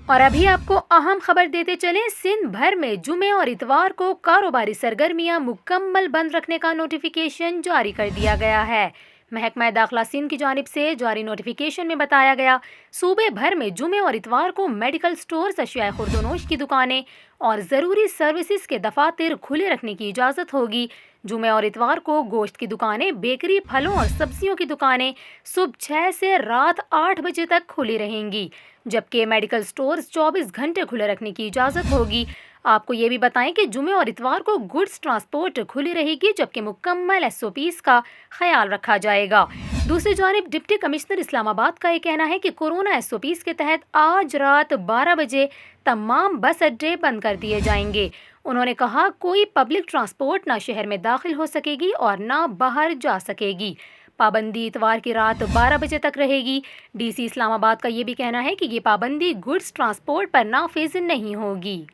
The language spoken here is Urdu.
اور ابھی آپ کو اہم خبر دیتے چلیں، سندھ بھر میں جمعے اور اتوار کو کاروباری سرگرمیاں مکمل بند رکھنے کا نوٹیفیکیشن جاری کر دیا گیا ہے۔ محکمہ داخلہ سندھ کی جانب سے جاری نوٹیفیکیشن میں بتایا گیا، صوبے بھر میں جمعے اور اتوار کو میڈیکل سٹورز، اشیاء خورد و نوش کی دکانیں اور ضروری سروسز کے دفاتر کھلے رکھنے کی اجازت ہوگی۔ جمعے اور اتوار کو گوشت کی دکانیں، بیکری، پھلوں اور سبزیوں کی دکانیں صبح 6 سے رات 8 بجے تک کھلی رہیں گی، جبکہ میڈیکل سٹورز 24 گھنٹے کھلے رکھنے کی اجازت ہوگی۔ آپ کو یہ بھی بتائیں کہ جمعے اور اتوار کو گڈز ٹرانسپورٹ کھلی رہے گی، جبکہ مکمل SOPs کا خیال رکھا جائے گا۔ دوسری جانب ڈپٹی کمشنر اسلام آباد کا یہ کہنا ہے کہ کورونا SOPs کے تحت آج رات 12 بجے تمام بس اڈے بند کر دیے جائیں گے۔ انہوں نے کہا، کوئی پبلک ٹرانسپورٹ نہ شہر میں داخل ہو سکے گی اور نہ باہر جا سکے گی۔ پابندی اتوار کی رات 12 بجے تک رہے گی۔ DC اسلام آباد کا یہ بھی کہنا ہے کہ یہ پابندی گڈز ٹرانسپورٹ پر نافذ نہیں ہوگی۔